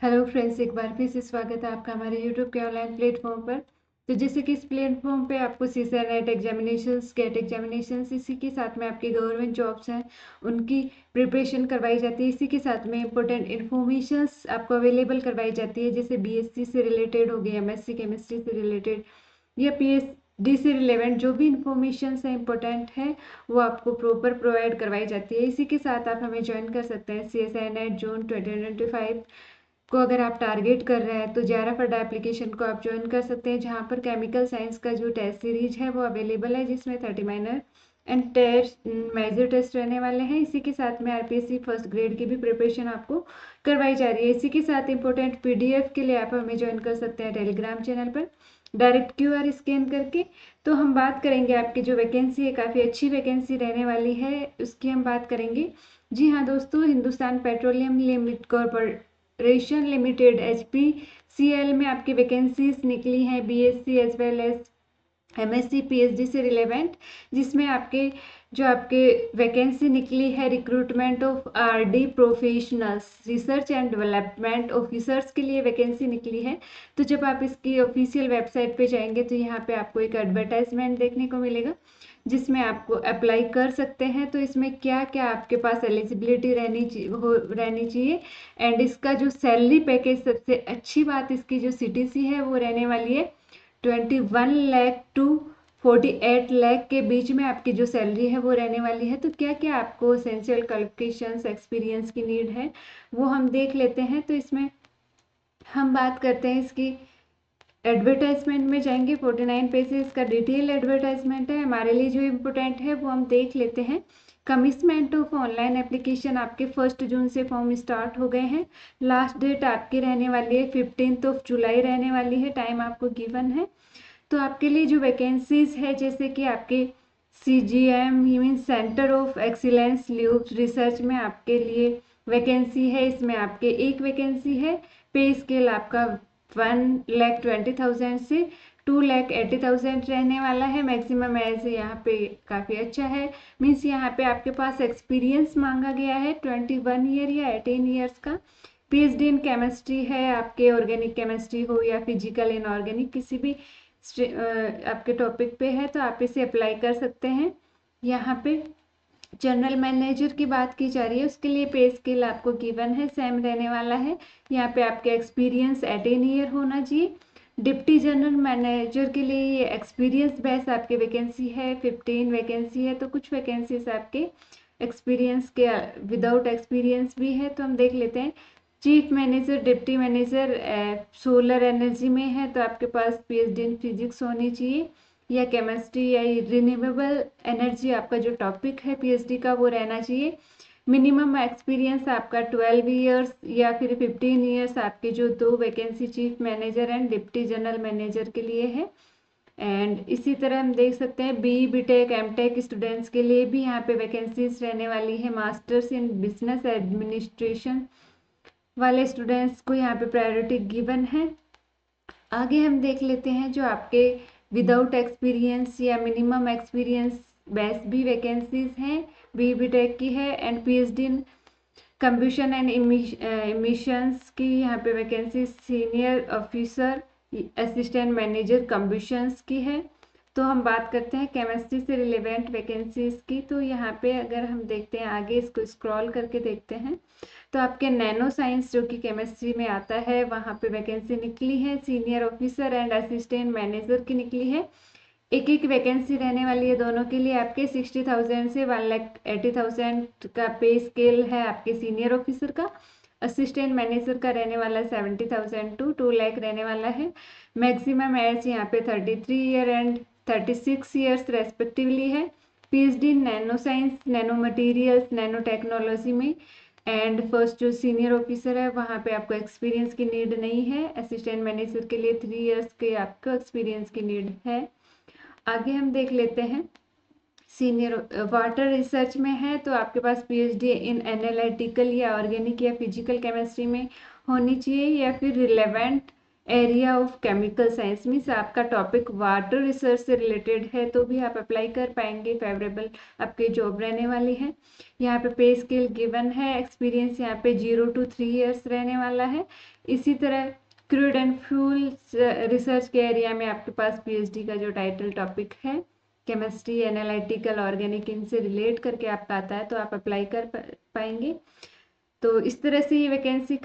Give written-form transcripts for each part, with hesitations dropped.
Hello friends, एक बार फिर से स्वागत है आपका हमारे यूट्यूब के ऑनलाइन प्लेटफॉर्म पर। तो जैसे कि इस प्लेटफॉर्म पे आपको सीसा नेट एग्जामिनेशंस, गेट एग्जामिनेशंस, इसी के साथ में आपकी गवर्नमेंट जॉब्स हैं उनकी प्रिपरेशन करवाई जाती है। इसी के साथ में इंपॉर्टेंट इन्फॉर्मेशंस आपको अवेलेबल करवाई जाती है, जैसे बीएससी से रिलेटेड हो गई, एमएससी केमिस्ट्री से रिलेटेड या पीएचडी से रिलेवेंट जो भी इंफॉर्मेशन है इंपॉर्टेंट है वो आपको प्रॉपर प्रोवाइड करवाई जाती है। इसी के साथ आप हमें ज्वाइन कर सकते हैं CSI नेट जून 2025 को। अगर आप टारगेट कर रहे हैं तो जाराफड़ा एप्लीकेशन को आप ज्वाइन कर सकते हैं, जहां पर केमिकल साइंस का जो टेस्ट सीरीज है वो अवेलेबल है, जिसमें 30 minor and test major test रहने वाले हैं। इसी के साथ में आरपीएससी फर्स्ट ग्रेड की भी प्रिपरेशन आपको करवाई जा रही है। इसी के साथ इंपॉर्टेंट पीडीएफ के लिए आप हमें ज्वाइन कर सकते हैं टेलीग्राम चैनल पर डायरेक्ट क्यूआर स्कैन करके। तो हम बात करेंगे आपकी जो वैकेंसी है, काफ़ी अच्छी वैकेंसी रहने वाली है, उसकी हम बात करेंगे। जी हाँ दोस्तों, हिंदुस्तान पेट्रोलियम लिमिटेड रेशन लिमिटेड HPCL में आपकी वैकेंसीज निकली हैं BSc as well as MSc PhD से रिलेवेंट, जिसमें आपके वैकेंसी निकली है recruitment of RD professionals, research and development officers के लिए वैकेंसी निकली है। तो जब आप इसकी ऑफिशियल वेबसाइट पे जाएंगे तो यहाँ पे आपको एक एडवर्टाइजमेंट देखने को मिलेगा, जिसमें आपको अप्लाई कर सकते हैं। तो इसमें क्या क्या आपके पास एलिजिबिलिटी रहनी चाहिए एंड इसका जो सैलरी पैकेज, सबसे अच्छी बात इसकी जो CTC है वो रहने वाली है 21 लाख टू 48 लाख के बीच में आपकी जो सैलरी है वो रहने वाली है। तो क्या क्या आपको एसेंशियल क्वालिफिकेशंस, एक्सपीरियंस की नीड है वो हम देख लेते हैं। तो इसमें हम बात करते हैं इसकी एडवर्टाइजमेंट में जाएंगे। 49 पेजेस का डिटेल एडवर्टाइजमेंट है। हमारे लिए जो इम्पोर्टेंट है वो हम देख लेते हैं। कमिटमेंट ऑफ ऑनलाइन एप्लीकेशन आपके 1 जून से फॉर्म स्टार्ट हो गए हैं। लास्ट डेट आपकी रहने वाली है 15 जुलाई रहने वाली है, टाइम आपको गिवन है। तो आपके लिए जो वैकेंसीज है, जैसे कि आपके CGM mean centre of excellence lubes research में आपके लिए वैकेंसी है। इसमें आपके एक वैकेंसी है। पे स्केल आपका 1,20,000 से 2,80,000 रहने वाला है। मैक्सिमम एज यहाँ पे काफ़ी अच्छा है, मीन्स यहाँ पे आपके पास एक्सपीरियंस मांगा गया है 21 ईयर या 18 ईयर्स का। PhD इन केमिस्ट्री है आपके, ऑर्गेनिक केमिस्ट्री हो या फिजिकल इनऑर्गेनिक, किसी भी आपके टॉपिक पे है तो आप इसे अप्लाई कर सकते हैं। यहाँ पे जनरल मैनेजर की बात की जा रही है, उसके लिए पे स्केल आपको गिवन है, सेम रहने वाला है। यहाँ पे आपके एक्सपीरियंस 18 ईयर होना चाहिए। डिप्टी जनरल मैनेजर के लिए ये एक्सपीरियंस बेस आपकी वैकेंसी है, 15 वैकेंसी है। तो कुछ वैकेंसीज आपके एक्सपीरियंस के विदाउट एक्सपीरियंस भी है, तो हम देख लेते हैं। Chief manager, deputy manager solar energy में है, तो आपके पास PhD इन फिजिक्स होनी चाहिए या केमिस्ट्री या रिन्यूएबल एनर्जी, आपका जो टॉपिक है PhD का वो रहना चाहिए। मिनिमम एक्सपीरियंस आपका 12 ईयर्स या फिर 15 ईयर्स, आपके जो दो vacancy chief manager and deputy general manager के लिए है। एंड इसी तरह हम देख सकते हैं BTech MTech स्टूडेंट्स के लिए भी यहाँ पे वैकेंसीज रहने वाली है। मास्टर्स इन बिजनेस एडमिनिस्ट्रेशन वाले स्टूडेंट्स को यहाँ पे प्रायोरिटी गिवन है। आगे हम देख लेते हैं जो आपके विदाउट एक्सपीरियंस या मिनिमम एक्सपीरियंस बेस भी वैकेंसीज हैं। BTech की है and PhD in combustion and emissions की यहाँ पे vacancy senior officer assistant manager combustions की है। तो हम बात करते हैं केमिस्ट्री से रिलेवेंट वैकेंसीज की। तो यहाँ पे अगर हम देखते हैं आगे, इसको स्क्रॉल करके देखते हैं, तो आपके नैनो साइंस जो कि केमिस्ट्री में आता है, वहाँ पे वैकेंसी निकली है senior officer and assistant manager की निकली है। एक एक वैकेंसी रहने वाली है दोनों के लिए। आपके 60,000 से 1,80,000 का पे स्केल है आपके सीनियर ऑफिसर का। असिस्टेंट मैनेजर का रहने वाला 70,000 टू 2 लाख रहने वाला है। मैक्सिमम एज यहाँ पे 33 ईयर एंड 36 ईयर्स रेस्पेक्टिवली है। PhD in nano science, nano materials, nano technology में। एंड फर्स्ट जो सीनियर ऑफिसर है वहाँ पे आपको एक्सपीरियंस की नीड नहीं है। असिस्टेंट मैनेजर के लिए 3 ईयर्स के आपको एक्सपीरियंस की नीड है। आगे हम देख लेते हैं सीनियर वाटर रिसर्च में है, तो आपके पास PhD इन एनालिटिकल या ऑर्गेनिक या फिजिकल केमिस्ट्री में होनी चाहिए या फिर relevant area of chemical science means आपका टॉपिक वाटर रिसर्च से रिलेटेड है तो भी आप अप्लाई कर पाएंगे, फेवरेबल आपकी जॉब रहने वाली है। यहाँ पे पे स्केल गिवन है, एक्सपीरियंस यहाँ पे 0 to 3 ईयर्स रहने वाला है। इसी तरह क्रूड एंड फ्यूल रिसर्च के एरिया में आपके पास पीएचडी का जो टाइटल टॉपिक है केमिस्ट्री, एनालिटिकल, ऑर्गेनिक, इनसे रिलेट करके आपका आता है तो आप अप्लाई कर पाएंगे। तो इस तरह से ये वैकेंसी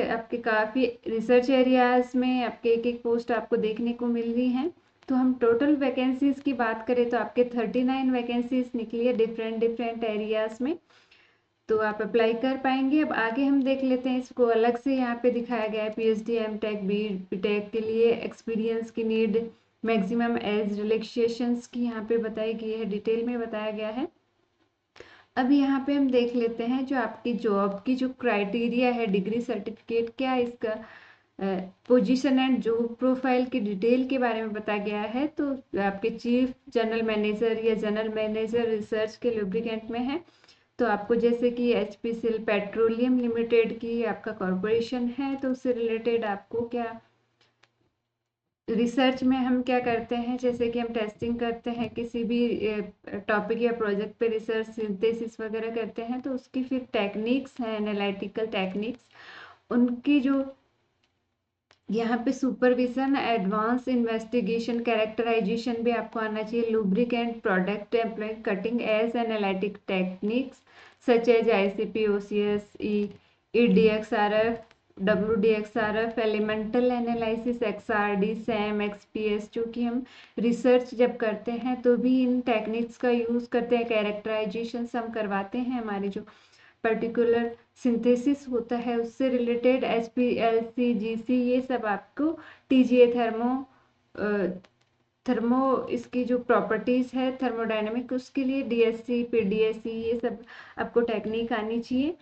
आपके काफ़ी रिसर्च एरियाज में आपके एक एक पोस्ट आपको देखने को मिल रही हैं। तो हम टोटल वैकेंसीज की बात करें तो आपके 39 वैकेंसीज निकली है डिफरेंट एरियाज में, तो आप अप्लाई कर पाएंगे। अब आगे हम देख लेते हैं, इसको अलग से यहाँ पे दिखाया गया है पीएचडी, एमटेक, बीटेक के लिए एक्सपीरियंस की नीड, मैक्सिमम एज रिलैक्सेशंस की यहाँ पे बताई गई है, डिटेल में बताया गया है। अब यहाँ पे हम देख लेते हैं जो आपकी जॉब की जो क्राइटेरिया है, डिग्री सर्टिफिकेट क्या है इसका, पोजीशन एंड जॉब प्रोफाइल की डिटेल के बारे में बताया गया है। तो आपके चीफ जनरल मैनेजर या जनरल मैनेजर रिसर्च के लुब्रिकेंट में है, तो आपको जैसे कि एचपीसीएल पेट्रोलियम लिमिटेड की आपका कॉरपोरेशन है तो उससे रिलेटेड आपको क्या रिसर्च में हम क्या करते हैं, जैसे कि हम टेस्टिंग करते हैं किसी भी टॉपिक या प्रोजेक्ट पे, रिसर्च सिंथेसिस वगैरह करते हैं, तो उसकी फिर टेक्निक्स हैं, एनालिटिकल टेक्निक्स, उनकी जो यहाँ पे सुपरविजन, एडवांस इन्वेस्टिगेशन, कैरेक्टराइजेशन भी आपको आना चाहिए। Lubricant product employ cutting edge analytic techniques such as ICP, OCS, EDXRF, WDXRF, elemental analysis, XRD, SAM, XPS, जो कि हम रिसर्च जब करते हैं तो भी इन टेक्निक्स का यूज़ करते हैं। कैरेक्टराइजेशन हम करवाते हैं, हमारे जो पर्टिकुलर सिंथेसिस होता है उससे रिलेटेड, HPLC, GC, ये सब आपको TGA थर्मो इसकी जो प्रॉपर्टीज़ है थर्मोडायनेमिक, उसके लिए DSC, PDSC, ये सब आपको टेक्निक आनी चाहिए।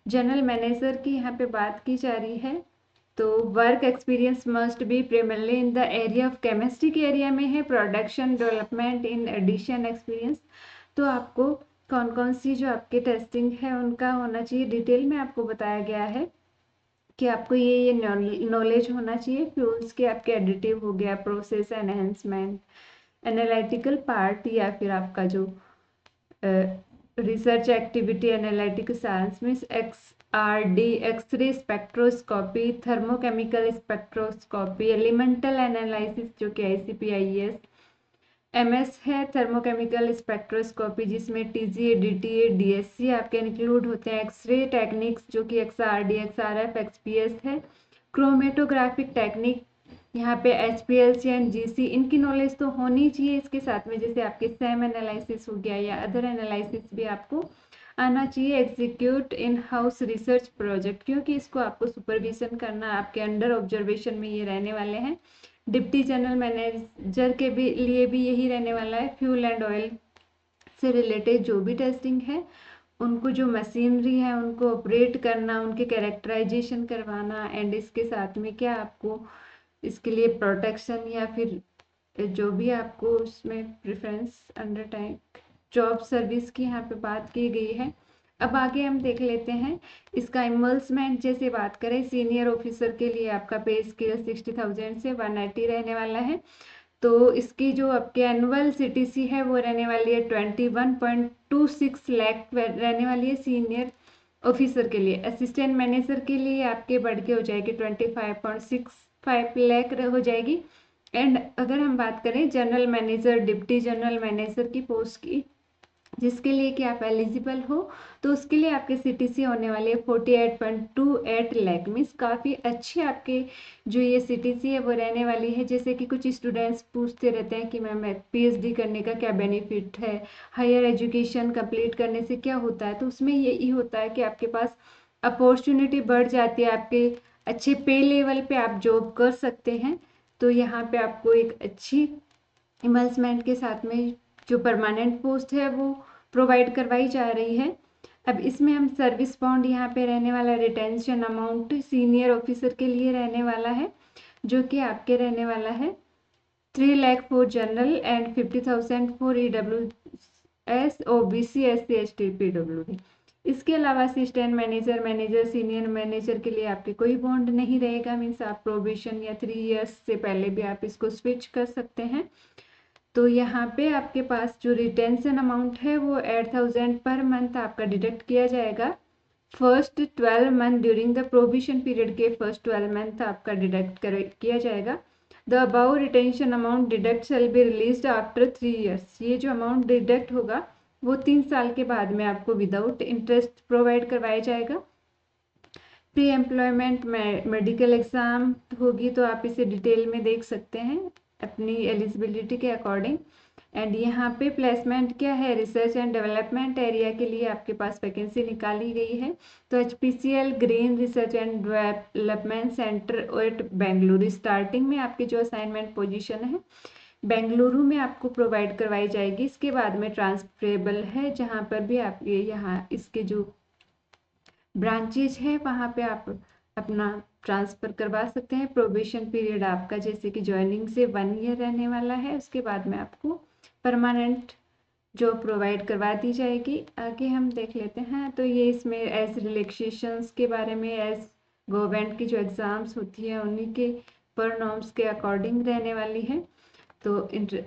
जनरल मैनेजर की यहाँ पे बात की जा रही है, तो work experience must be primarily in the area of chemistry के एरिया में है, production development in addition experience. तो आपको कौन कौन सी जो आपके टेस्टिंग है उनका होना चाहिए, डिटेल में आपको बताया गया है कि आपको ये नॉलेज होना चाहिए। फ्यूल्स के आपके एडिटिव हो गया, प्रोसेस एनहेंसमेंट, एनालिटिकल पार्ट, या फिर आपका जो रिसर्च एक्टिविटी एनालिटिकल साइंस में XRD, x-ray spectroscopy, thermochemical spectroscopy, elemental analysis जो कि ICP-IES, MS है थर्मोकेमिकल स्पेक्ट्रोस्कोपी जिसमें TGA, DTA, DSC आपके इंक्लूड होते हैं। एक्सरे टेक्निक्स जो कि XRD, XRF, XPS है। क्रोमेटोग्राफिक टेक्निक यहाँ पे HPLC एंड GC, इनकी नॉलेज तो होनी चाहिए। इसके साथ में जैसे आपके SAM एनालिसिस हो गया या अदर एनालिसिस भी आपको आना चाहिए। Execute in house research project, क्योंकि इसको आपको सुपरविजन करना, आपके अंडर ऑब्जर्वेशन में ये रहने वाले हैं। डिप्टी जनरल मैनेजर के भी लिए भी यही रहने वाला है। फ्यूल एंड ऑयल से रिलेटेड जो भी टेस्टिंग है, उनको जो मशीनरी है उनको ऑपरेट करना, उनके कैरेक्टराइजेशन करवाना, एंड इसके साथ में क्या आपको इसके लिए प्रोटेक्शन या फिर जो भी आपको उसमें preference under time job service की यहाँ पे बात की गई है। अब आगे हम देख लेते हैं इसका इन्वॉल्वमेंट। जैसे बात करें सीनियर ऑफिसर के लिए आपका पे स्केल 60,000 से 180 रहने वाला है। तो इसकी जो आपके एनुअल CTC है वो रहने वाली है 21.26 लाख रहने वाली है सीनियर ऑफिसर के लिए। असिस्टेंट मैनेजर के लिए आपके बढ़ के हो जाएगी 25.65 लाख हो जाएगी। एंड अगर हम बात करें general manager, deputy general manager की पोस्ट की, जिसके लिए कि आप एलिजिबल हो, तो उसके लिए आपके CTC होने वाली है 48.28 लाख। मीन्स काफ़ी अच्छी आपके जो ये CTC है वो रहने वाली है। जैसे कि कुछ स्टूडेंट्स पूछते रहते हैं कि मैम PhD करने का क्या बेनिफिट है, हायर एजुकेशन कंप्लीट करने से क्या होता है, तो उसमें यही होता है कि आपके पास अपॉर्चुनिटी बढ़ जाती है, आपके अच्छे पे लेवल पे आप जॉब कर सकते हैं। तो यहाँ पे आपको एक अच्छी इन्वेस्टमेंट के साथ में जो परमानेंट पोस्ट है वो प्रोवाइड करवाई जा रही है। अब इसमें हम सर्विस बॉन्ड यहाँ पे रहने वाला रिटेंशन अमाउंट सीनियर ऑफिसर के लिए रहने वाला है, जो कि आपके रहने वाला है 3 lakh for general and 50,000 for EWS, OBC, SC, ST, PWD। इसके अलावा assistant manager, manager, senior manager के लिए आपके कोई बॉन्ड नहीं रहेगा। मीन्स आप प्रोबेशन या 3 इयर्स से पहले भी आप इसको स्विच कर सकते हैं। तो यहाँ पे आपके पास जो रिटेंशन अमाउंट है वो 8,000 पर मंथ आपका डिडक्ट किया जाएगा। First 12 month during the provision period के फर्स्ट 12 मंथ आपका डिडक्ट किया जाएगा। The above retention amount deduct shall be released after 3 years. ये जो अमाउंट डिडक्ट होगा वो 3 साल के बाद में आपको विदाउट इंटरेस्ट प्रोवाइड करवाया जाएगा। प्री एम्प्लॉयमेंट मेडिकल एग्जाम होगी तो आप इसे डिटेल में देख सकते हैं अपनी एलिजिबिलिटी के अकॉर्डिंग। एंड यहाँ पे प्लेसमेंट क्या है, रिसर्च एंड डेवलपमेंट एरिया के लिए आपके पास वैकेंसी निकाली गई है। तो HPCL green research and development centre at Bengaluru, starting में आपकी जो असाइनमेंट पोजीशन है बेंगलुरु में आपको प्रोवाइड करवाई जाएगी। इसके बाद में ट्रांसफरेबल है, जहाँ पर भी आप ये यहाँ इसके जो ब्रांचेज है वहाँ पे आप अपना ट्रांसफ़र करवा सकते हैं। प्रोबेशन पीरियड आपका जैसे कि ज्वाइनिंग से 1 ईयर रहने वाला है, उसके बाद में आपको परमानेंट जॉब प्रोवाइड करवा दी जाएगी। आगे हम देख लेते हैं। तो ये इसमें एज रिलैक्सेशंस के बारे में, एज गवर्नमेंट की जो एग्ज़ाम्स होती है उन्हीं के पर नॉर्म्स के अकॉर्डिंग रहने वाली है। तो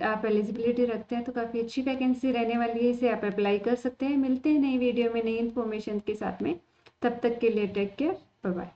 आप एलिजिबिलिटी रखते हैं तो काफ़ी अच्छी वैकेंसी रहने वाली है, इसे आप अप्लाई कर सकते हैं। मिलते हैं नई वीडियो में नई इन्फॉर्मेशन के साथ में, तब तक के लिए टेक केयर, बाय बाय।